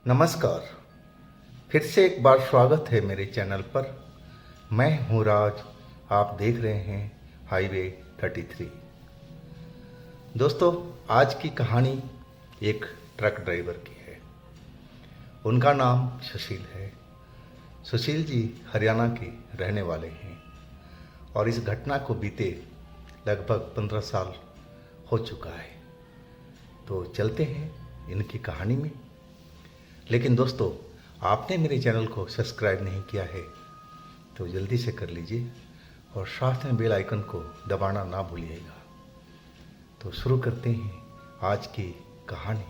नमस्कार। फिर से एक बार स्वागत है मेरे चैनल पर। मैं हूँ राज। आप देख रहे हैं हाईवे 33। दोस्तों, आज की कहानी एक ट्रक ड्राइवर की है। उनका नाम सुशील है। सुशील जी हरियाणा के रहने वाले हैं और इस घटना को बीते लगभग 15 साल हो चुका है। तो चलते हैं इनकी कहानी में। लेकिन दोस्तों, आपने मेरे चैनल को सब्सक्राइब नहीं किया है तो जल्दी से कर लीजिए और साथ में बेल आइकन को दबाना ना भूलिएगा। तो शुरू करते हैं आज की कहानी।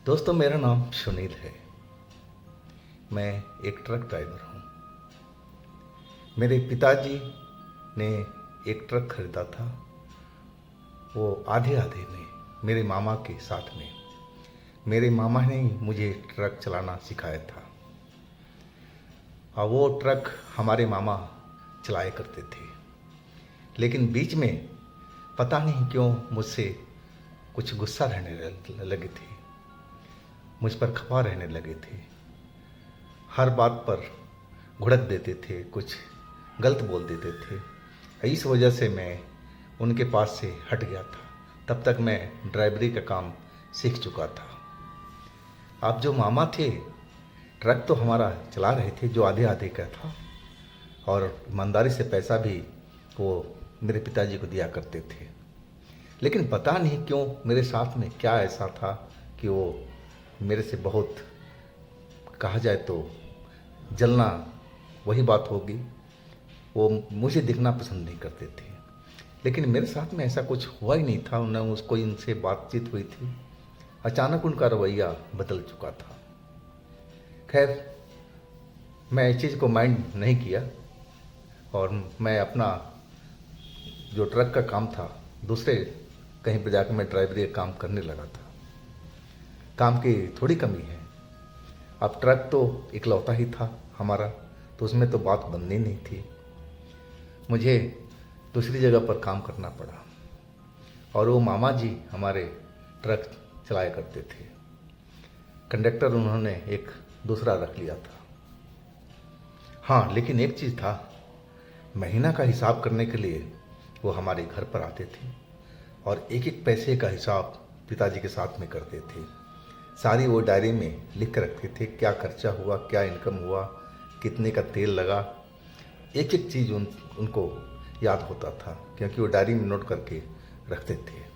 दोस्तों, मेरा नाम सुनील है। मैं एक ट्रक ड्राइवर हूँ। मेरे पिताजी ने एक ट्रक खरीदा था, वो आधे आधे में मेरे मामा के साथ में। मेरे मामा ने ही मुझे ट्रक चलाना सिखाया था और वो ट्रक हमारे मामा चलाया करते थे। लेकिन बीच में पता नहीं क्यों मुझसे कुछ गुस्सा रहने लगे थे, मुझ पर खपा रहने लगे थे। हर बात पर घुड़क देते थे, कुछ गलत बोल देते थे। इस वजह से मैं उनके पास से हट गया था। तब तक मैं ड्राइवरी का काम सीख चुका था। अब जो मामा थे, ट्रक तो हमारा चला रहे थे जो आधे आधे का था, और ईमानदारी से पैसा भी वो मेरे पिताजी को दिया करते थे। लेकिन पता नहीं क्यों मेरे साथ में क्या ऐसा था कि वो मेरे से बहुत, कहा जाए तो जलना वही बात होगी, वो मुझे दिखना पसंद नहीं करते थे। लेकिन मेरे साथ में ऐसा कुछ हुआ ही नहीं था, न उसको इनसे बातचीत हुई थी। अचानक उनका रवैया बदल चुका था। खैर, मैं इस चीज़ को माइंड नहीं किया और मैं अपना जो ट्रक का काम था दूसरे कहीं पर जाकर मैं ड्राइवरी का काम करने लगा था। काम की थोड़ी कमी है। अब ट्रक तो इकलौता ही था हमारा, तो उसमें तो बात बननी नहीं थी। मुझे दूसरी जगह पर काम करना पड़ा और वो मामा जी हमारे ट्रक चलाया करते थे। कंडक्टर उन्होंने एक दूसरा रख लिया था। हाँ, लेकिन एक चीज़ था, महीना का हिसाब करने के लिए वो हमारे घर पर आते थे और एक एक पैसे का हिसाब पिताजी के साथ में करते थे। सारी वो डायरी में लिख कर रखते थे, क्या खर्चा हुआ, क्या इनकम हुआ, कितने का तेल लगा। एक एक चीज़ उनको याद होता था, क्योंकि वो डायरी में नोट करके रखते थे।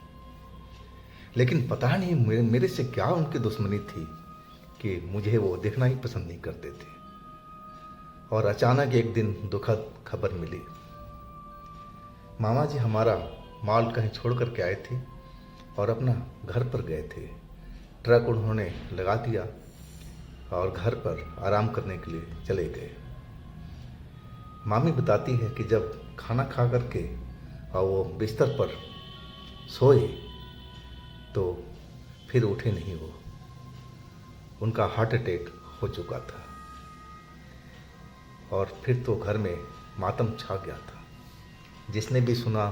लेकिन पता नहीं मेरे से क्या उनकी दुश्मनी थी कि मुझे वो देखना ही पसंद नहीं करते थे। और अचानक एक दिन दुखद खबर मिली। मामा जी हमारा माल कहीं छोड़ कर के आए थे और अपना घर पर गए थे। ट्रक उन्होंने लगा दिया और घर पर आराम करने के लिए चले गए। मामी बताती है कि जब खाना खा करके और वो बिस्तर पर सोए तो फिर उठे नहीं। वो उनका हार्ट अटैक हो चुका था और फिर तो घर में मातम छा गया था। जिसने भी सुना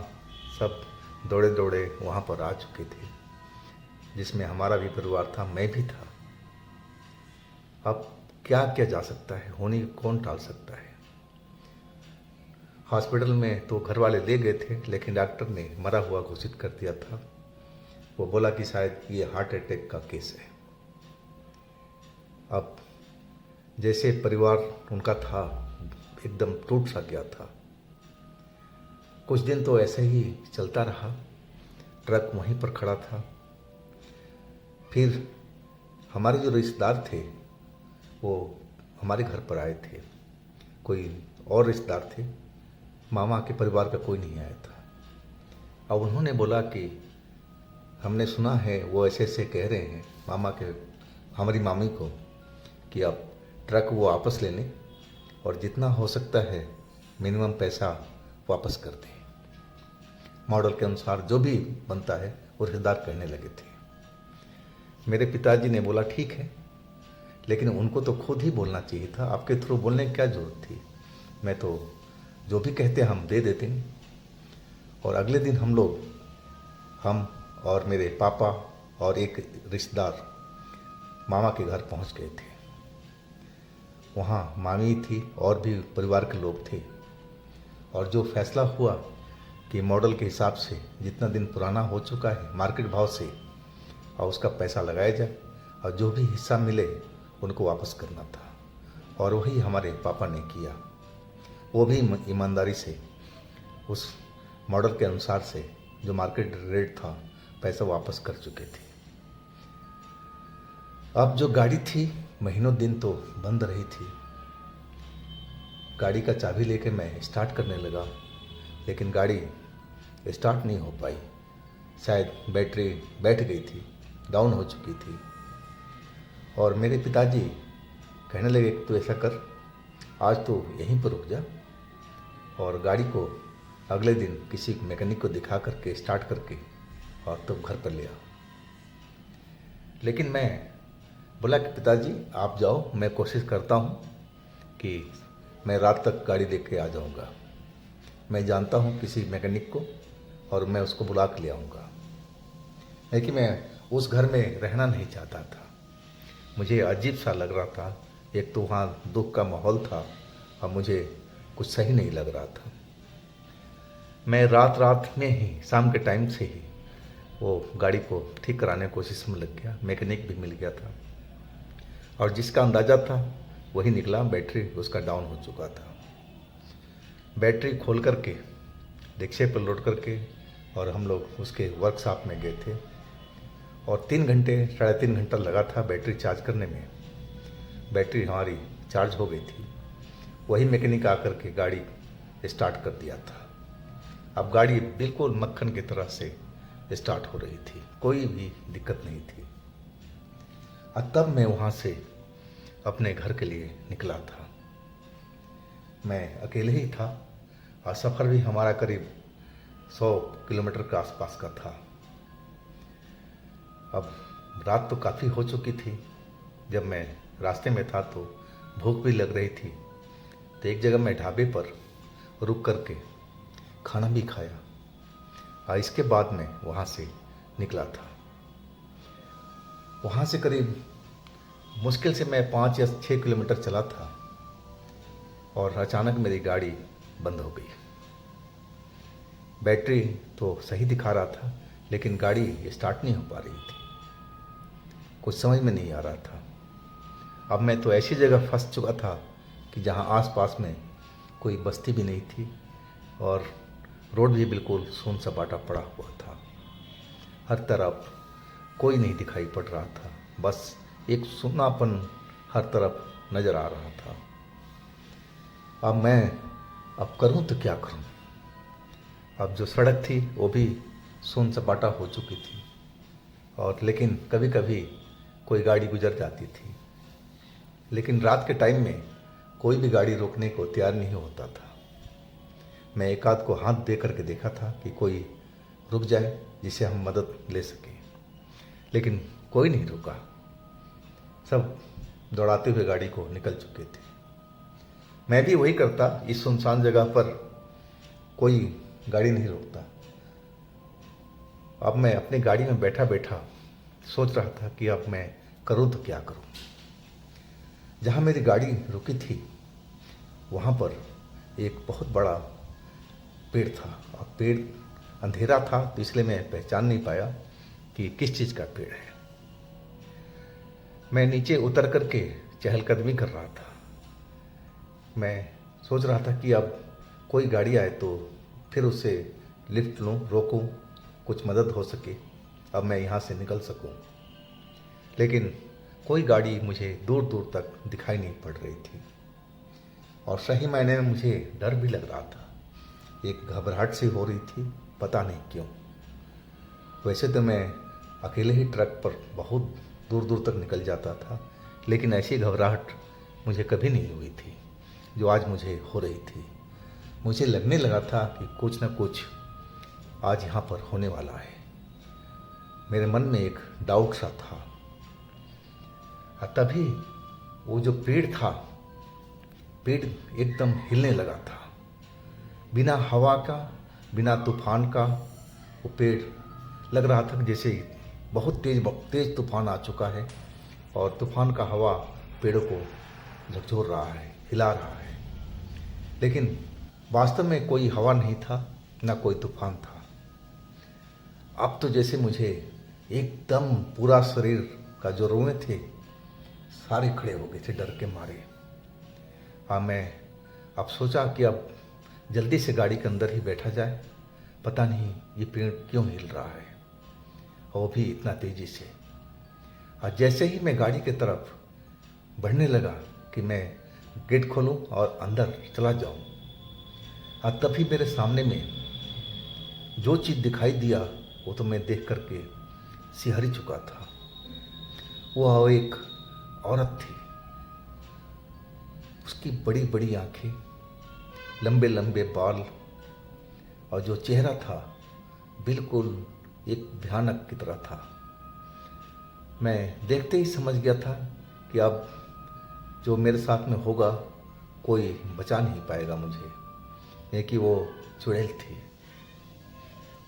सब दौड़े दौड़े वहाँ पर आ चुके थे, जिसमें हमारा भी परिवार था, मैं भी था। अब क्या किया जा सकता है, होने कौन टाल सकता है। हॉस्पिटल में तो घर वाले ले गए थे, लेकिन डॉक्टर ने मरा हुआ घोषित कर दिया था। वो बोला कि शायद ये हार्ट अटैक का केस है। अब जैसे परिवार उनका था एकदम टूट सा गया था। कुछ दिन तो ऐसे ही चलता रहा, ट्रक वहीं पर खड़ा था। फिर हमारे जो रिश्तेदार थे वो हमारे घर पर आए थे। कोई और रिश्तेदार थे, मामा के परिवार का कोई नहीं आया था। अब उन्होंने बोला कि हमने सुना है वो ऐसे ऐसे कह रहे हैं हमारी मामी को कि अब ट्रक वो वापस ले लें और जितना हो सकता है मिनिमम पैसा वापस कर दें। मॉडल के अनुसार जो भी बनता है वो रिश्तेदार कहने लगे थे। मेरे पिताजी ने बोला ठीक है, लेकिन उनको तो खुद ही बोलना चाहिए था, आपके थ्रू बोलने की क्या ज़रूरत थी। मैं तो जो भी कहते हम दे देते हैं। और अगले दिन हम और मेरे पापा और एक रिश्तेदार मामा के घर पहुंच गए थे। वहाँ मामी थी और भी परिवार के लोग थे, और जो फैसला हुआ कि मॉडल के हिसाब से जितना दिन पुराना हो चुका है मार्केट भाव से, और उसका पैसा लगाया जाए और जो भी हिस्सा मिले उनको वापस करना था। और वही हमारे पापा ने किया। वो भी ईमानदारी से उस मॉडल के अनुसार से जो मार्केट रेट था पैसा वापस कर चुके थे। अब जो गाड़ी थी महीनों दिन तो बंद रही थी। गाड़ी का चाबी लेके मैं स्टार्ट करने लगा, लेकिन गाड़ी स्टार्ट नहीं हो पाई। शायद बैटरी बैठ गई थी, डाउन हो चुकी थी। और मेरे पिताजी कहने लगे कि तू ऐसा कर, आज तो यहीं पर रुक जा और गाड़ी को अगले दिन किसी मैकेनिक को दिखा करके स्टार्ट करके और तो घर पर ले आओ। लेकिन मैं बोला कि पिताजी आप जाओ, मैं कोशिश करता हूँ कि मैं रात तक गाड़ी लेके आ जाऊँगा। मैं जानता हूँ किसी मैकेनिक को और मैं उसको बुला के ले आऊँगा। लेकिन मैं उस घर में रहना नहीं चाहता था। मुझे अजीब सा लग रहा था। एक तो वहाँ दुख का माहौल था और मुझे कुछ सही नहीं लग रहा था। मैं रात रात में ही, शाम के टाइम से ही वो गाड़ी को ठीक कराने की कोशिश में लग गया। मैकेनिक भी मिल गया था और जिसका अंदाज़ा था वही निकला। बैटरी उसका डाउन हो चुका था। बैटरी खोल करके रिक्शे पर लोड करके और हम लोग उसके वर्कशॉप में गए थे और 3 घंटे 3.5 घंटा लगा था बैटरी चार्ज करने में। बैटरी हमारी चार्ज हो गई थी। वही मैकेनिक आकर के गाड़ी स्टार्ट कर दिया था। अब गाड़ी बिल्कुल मक्खन की तरह से स्टार्ट हो रही थी, कोई भी दिक्कत नहीं थी। और तब मैं वहाँ से अपने घर के लिए निकला था। मैं अकेले ही था और सफ़र भी हमारा करीब 100 किलोमीटर के आसपास का था। अब रात तो काफ़ी हो चुकी थी। जब मैं रास्ते में था तो भूख भी लग रही थी, तो एक जगह मैं ढाबे पर रुक करके खाना भी खाया और इसके बाद मैं वहाँ से निकला था। वहाँ से करीब मुश्किल से मैं 5 या 6 किलोमीटर चला था और अचानक मेरी गाड़ी बंद हो गई। बैटरी तो सही दिखा रहा था लेकिन गाड़ी स्टार्ट नहीं हो पा रही थी। कुछ समझ में नहीं आ रहा था। अब मैं तो ऐसी जगह फंस चुका था कि जहाँ आसपास में कोई बस्ती भी नहीं थी और रोड भी बिल्कुल सून सपाटा पड़ा हुआ था। हर तरफ कोई नहीं दिखाई पड़ रहा था, बस एक सुन्नापन हर तरफ नज़र आ रहा था। अब मैं करूं तो क्या करूं। अब जो सड़क थी वो भी सून सपाटा हो चुकी थी और लेकिन कभी कभी कोई गाड़ी गुजर जाती थी। लेकिन रात के टाइम में कोई भी गाड़ी रोकने को तैयार नहीं होता था। मैं एक आध को हाथ दे करके देखा था कि कोई रुक जाए जिसे हम मदद ले सकें, लेकिन कोई नहीं रुका। सब दौड़ाते हुए गाड़ी को निकल चुके थे। मैं भी वही करता, इस सुनसान जगह पर कोई गाड़ी नहीं रोकता। अब मैं अपनी गाड़ी में बैठा बैठा सोच रहा था कि अब मैं करूँ तो क्या करूँ। जहाँ मेरी गाड़ी रुकी थी वहाँ पर एक बहुत बड़ा पेड़ था और पेड़ अंधेरा था तो इसलिए मैं पहचान नहीं पाया कि किस चीज़ का पेड़ है। मैं नीचे उतर करके चहलकदमी कर रहा था। मैं सोच रहा था कि अब कोई गाड़ी आए तो फिर उसे लिफ्ट लूँ, रोकूँ, कुछ मदद हो सके, अब मैं यहाँ से निकल सकूँ। लेकिन कोई गाड़ी मुझे दूर दूर तक दिखाई नहीं पड़ रही थी और सही मायने में मुझे डर भी लग रहा था। एक घबराहट सी हो रही थी, पता नहीं क्यों। वैसे तो मैं अकेले ही ट्रक पर बहुत दूर दूर तक निकल जाता था, लेकिन ऐसी घबराहट मुझे कभी नहीं हुई थी जो आज मुझे हो रही थी। मुझे लगने लगा था कि कुछ न कुछ आज यहाँ पर होने वाला है। मेरे मन में एक डाउट सा था। तभी वो जो पेड़ था, पेड़ एकदम हिलने लगा था। बिना हवा का, बिना तूफान का वो पेड़ लग रहा था जैसे बहुत तेज तूफान आ चुका है और तूफान का हवा पेड़ों को झकझोर रहा है, हिला रहा है। लेकिन वास्तव में कोई हवा नहीं था, ना कोई तूफान था। अब तो जैसे मुझे एकदम पूरा शरीर का जो रोए थे सारे खड़े हो गए थे डर के मारे। मैं अब सोचा कि अब जल्दी से गाड़ी के अंदर ही बैठा जाए। पता नहीं ये पेड़ क्यों हिल रहा है, और वो भी इतना तेजी से। और जैसे ही मैं गाड़ी की तरफ बढ़ने लगा कि मैं गेट खोलूं और अंदर चला जाऊं, और तभी मेरे सामने में जो चीज़ दिखाई दिया वो तो मैं देख करके सिहर ही चुका था। वो एक औरत थी। उसकी बड़ी बड़ी आंखें, लंबे लंबे बाल, और जो चेहरा था बिल्कुल एक भयानक की तरह था। मैं देखते ही समझ गया था कि अब जो मेरे साथ में होगा कोई बचा नहीं पाएगा मुझे। ये कि वो चुड़ैल थी,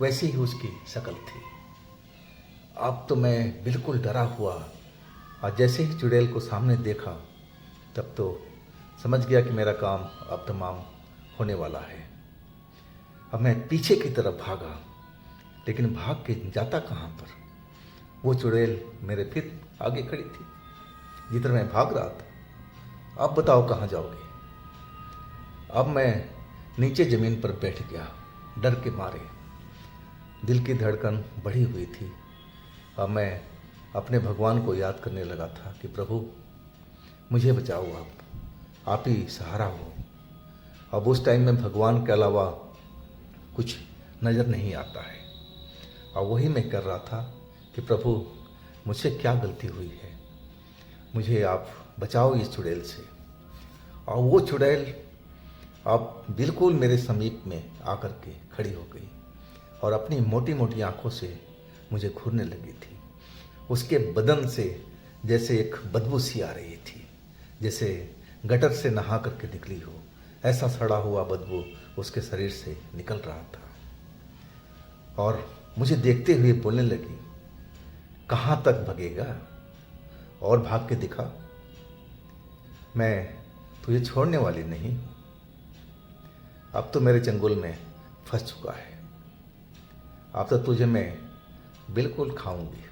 वैसी ही उसकी शक्ल थी। अब तो मैं बिल्कुल डरा हुआ, और जैसे ही चुड़ैल को सामने देखा तब तो समझ गया कि मेरा काम अब तमाम होने वाला है। अब मैं पीछे की तरफ भागा, लेकिन भाग के जाता कहाँ पर। वो चुड़ैल मेरे फिर आगे खड़ी थी जिधर मैं भाग रहा था। अब बताओ कहाँ जाओगे। अब मैं नीचे ज़मीन पर बैठ गया डर के मारे। दिल की धड़कन बढ़ी हुई थी। अब मैं अपने भगवान को याद करने लगा था कि प्रभु मुझे बचाओ, आप ही सहारा हो। अब उस टाइम में भगवान के अलावा कुछ नज़र नहीं आता है, और वही मैं कर रहा था कि प्रभु मुझसे क्या गलती हुई है, मुझे आप बचाओ इस चुड़ैल से। और वो चुड़ैल अब बिल्कुल मेरे समीप में आकर के खड़ी हो गई और अपनी मोटी मोटी आंखों से मुझे घूरने लगी थी। उसके बदन से जैसे एक बदबू सी आ रही थी, जैसे गटर से नहा करके निकली हो। ऐसा सड़ा हुआ बदबू उसके शरीर से निकल रहा था, और मुझे देखते हुए बोलने लगी, कहाँ तक भगेगा, और भाग के दिखा, मैं तुझे छोड़ने वाली नहीं। अब तो मेरे चंगुल में फंस चुका है, अब तो तुझे मैं बिल्कुल खाऊंगी।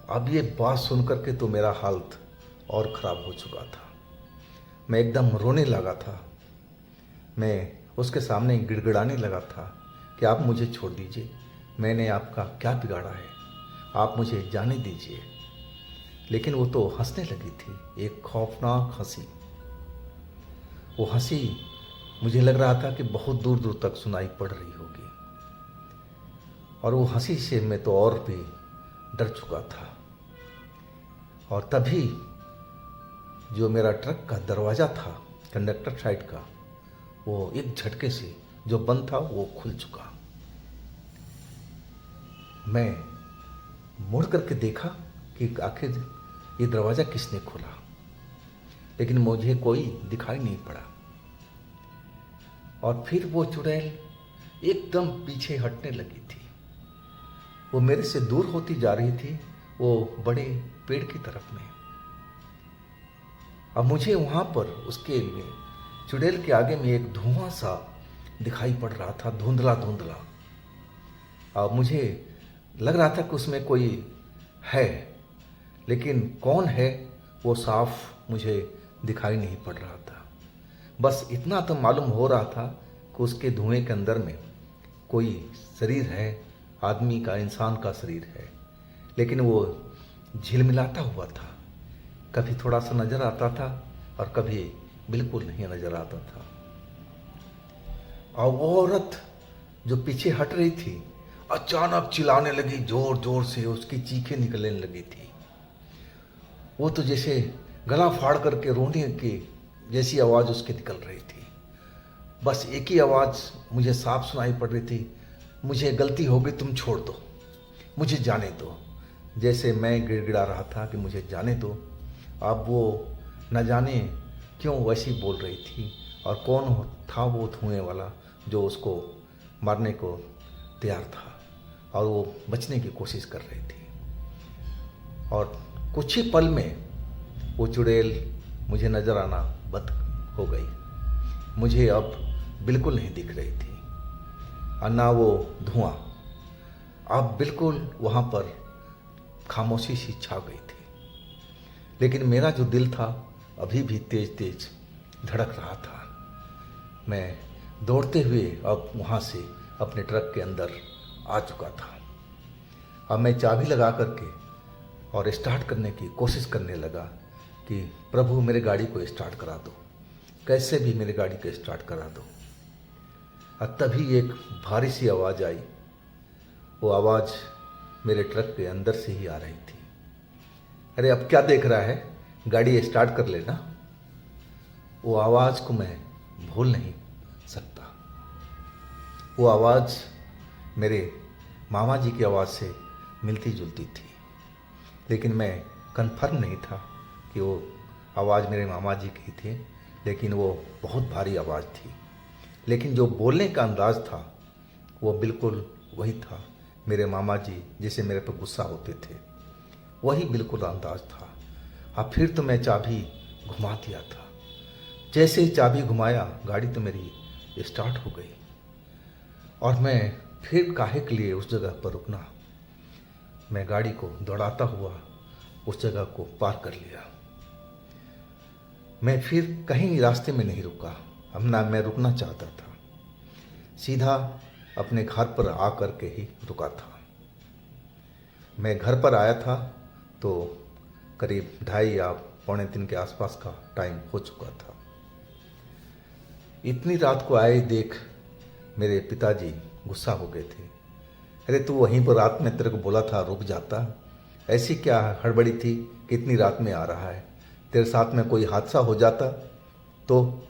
अब ये बात सुन करके तो मेरा हालत और ख़राब हो चुका था। मैं एकदम रोने लगा था। मैं उसके सामने गिड़गिड़ाने लगा था कि आप मुझे छोड़ दीजिए, मैंने आपका क्या बिगाड़ा है, आप मुझे जाने दीजिए। लेकिन वो तो हंसने लगी थी, एक खौफनाक हंसी। वो हंसी मुझे लग रहा था कि बहुत दूर दूर तक सुनाई पड़ रही होगी, और वो हंसी से मैं तो और भी डर चुका था। और तभी जो मेरा ट्रक का दरवाज़ा था कंडक्टर साइड का, वो एक झटके से जो बंद था वो खुल चुका। मैं मुड़ करके देखा कि आखिर ये दरवाज़ा किसने खोला, लेकिन मुझे कोई दिखाई नहीं पड़ा। और फिर वो चुड़ैल एकदम पीछे हटने लगी थी। वो मेरे से दूर होती जा रही थी, वो बड़े पेड़ की तरफ में। अब मुझे वहाँ पर उसके लिए चुड़ैल के आगे में एक धुआं सा दिखाई पड़ रहा था, धुंधला धुंधला। अब मुझे लग रहा था कि उसमें कोई है, लेकिन कौन है वो साफ मुझे दिखाई नहीं पड़ रहा था। बस इतना तो मालूम हो रहा था कि उसके धुएं के अंदर में कोई शरीर है, आदमी का, इंसान का शरीर है, लेकिन वो झिलमिलाता हुआ था। कभी थोड़ा सा नज़र आता था और कभी बिल्कुल नहीं नज़र आता था। और वो औरत जो पीछे हट रही थी अचानक चिल्लाने लगी, जोर जोर से उसकी चीखें निकलने लगी थी। वो तो जैसे गला फाड़ करके रोने की जैसी आवाज़ उसकी निकल रही थी। बस एक ही आवाज़ मुझे साफ सुनाई पड़ रही थी, मुझे गलती हो गई, तुम छोड़ दो, मुझे जाने दो। जैसे मैं गिड़गिड़ा रहा था कि मुझे जाने दो, अब वो न जाने क्यों वैसी बोल रही थी, और कौन था वो धुएं वाला जो उसको मारने को तैयार था और वो बचने की कोशिश कर रही थी। और कुछ ही पल में वो चुड़ैल मुझे नज़र आना बंद हो गई। मुझे अब बिल्कुल नहीं दिख रही थी, और ना वो धुआं। अब बिल्कुल वहाँ पर खामोशी सी छा गई थी। लेकिन मेरा जो दिल था अभी भी तेज तेज धड़क रहा था। मैं दौड़ते हुए अब वहाँ से अपने ट्रक के अंदर आ चुका था। अब मैं चाबी लगा करके और स्टार्ट करने की कोशिश करने लगा कि प्रभु मेरे गाड़ी को स्टार्ट करा दो, कैसे भी मेरी गाड़ी को स्टार्ट करा दो। और तभी एक भारी सी आवाज़ आई। वो आवाज़ मेरे ट्रक के अंदर से ही आ रही थी। अरे अब क्या देख रहा है, गाड़ी स्टार्ट कर लेना। वो आवाज़ को मैं भूल नहीं सकता। वो आवाज़ मेरे मामा जी की आवाज़ से मिलती जुलती थी, लेकिन मैं कंफर्म नहीं था कि वो आवाज़ मेरे मामा जी की थी, लेकिन वो बहुत भारी आवाज़ थी। लेकिन जो बोलने का अंदाज़ था वो बिल्कुल वही था। मेरे मामा जी जैसे मेरे पर गुस्सा होते थे, वही बिल्कुल अंदाज़ था। अब फिर तो मैं चाबी घुमा दिया था। जैसे ही चाबी घुमाया, गाड़ी तो मेरी स्टार्ट हो गई, और मैं फिर काहे के लिए उस जगह पर रुकना। मैं गाड़ी को दौड़ाता हुआ उस जगह को पार कर लिया। मैं फिर कहीं रास्ते में नहीं रुका। अब ना मैं रुकना चाहता था, सीधा अपने घर पर आ कर के ही रुका था। मैं घर पर आया था तो करीब 2:30 या 2:45 के आसपास का टाइम हो चुका था। इतनी रात को आए देख मेरे पिताजी गुस्सा हो गए थे। अरे तू वहीं पर रात में, तेरे को बोला था रुक जाता, ऐसी क्या हड़बड़ी थी कि इतनी रात में आ रहा है? तेरे साथ में कोई हादसा हो जाता तो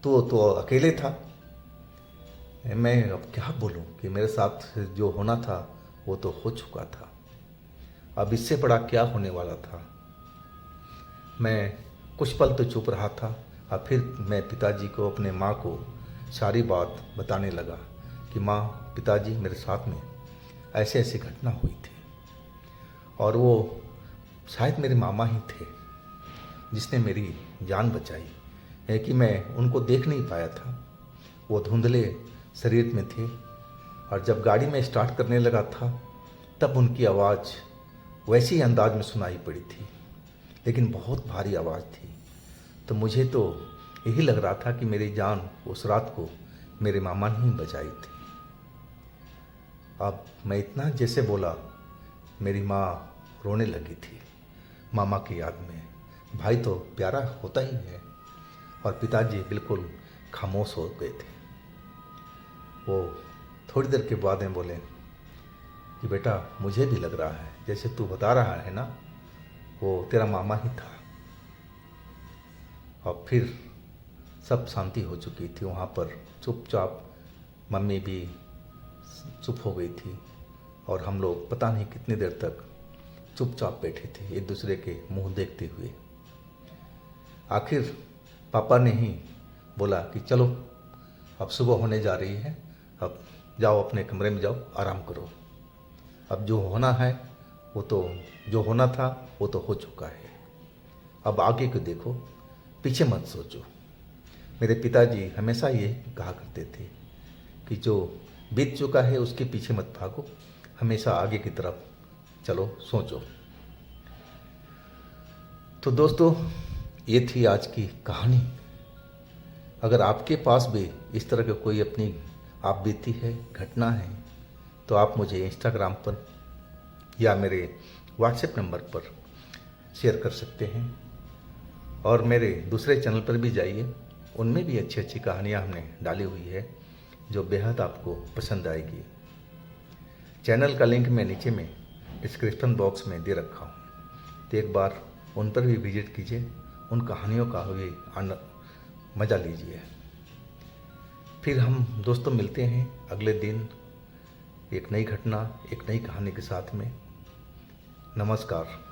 तो अकेले था। मैं अब क्या बोलूं कि मेरे साथ जो होना था वो तो हो चुका था, अब इससे बड़ा क्या होने वाला था। मैं कुछ पल तो चुप रहा था, और फिर मैं पिताजी को, अपने माँ को सारी बात बताने लगा कि माँ, पिताजी, मेरे साथ में ऐसे ऐसी घटना हुई थी। और वो शायद मेरे मामा ही थे जिसने मेरी जान बचाई है, कि मैं उनको देख नहीं पाया था। वो धुंधले शरीर में थे, और जब गाड़ी में स्टार्ट करने लगा था तब उनकी आवाज़ वैसे ही अंदाज में सुनाई पड़ी थी, लेकिन बहुत भारी आवाज़ थी। तो मुझे तो यही लग रहा था कि मेरी जान उस रात को मेरे मामा ने ही बचाई थी। अब मैं इतना जैसे बोला, मेरी माँ रोने लगी थी मामा की याद में। भाई तो प्यारा होता ही है। और पिताजी बिल्कुल खामोश हो गए थे। वो थोड़ी देर के बाद में बोले कि बेटा, मुझे भी लग रहा है जैसे तू बता रहा है ना, वो तेरा मामा ही था। और फिर सब शांति हो चुकी थी वहाँ पर। चुपचाप मम्मी भी चुप हो गई थी, और हम लोग पता नहीं कितनी देर तक चुपचाप बैठे थे एक दूसरे के मुंह देखते हुए। आखिर पापा ने ही बोला कि चलो अब सुबह होने जा रही है, अब जाओ अपने कमरे में जाओ, आराम करो। अब जो होना है वो तो, जो होना था वो तो हो चुका है। अब आगे को देखो, पीछे मत सोचो। मेरे पिताजी हमेशा ये कहा करते थे कि जो बीत चुका है उसके पीछे मत भागो, हमेशा आगे की तरफ चलो, सोचो। तो दोस्तों, ये थी आज की कहानी। अगर आपके पास भी इस तरह की कोई अपनी आप बीती है, घटना है, तो आप मुझे इंस्टाग्राम पर या मेरे व्हाट्सएप नंबर पर शेयर कर सकते हैं। और मेरे दूसरे चैनल पर भी जाइए, उनमें भी अच्छी अच्छी कहानियाँ हमने डाली हुई है जो बेहद आपको पसंद आएगी। चैनल का लिंक मैं नीचे में डिस्क्रिप्शन बॉक्स में दे रखा हूँ, तो एक बार उन पर भी विजिट कीजिए, उन कहानियों का भी मज़ा लीजिए। फिर हम दोस्तों मिलते हैं अगले दिन एक नई घटना, एक नई कहानी के साथ में। नमस्कार।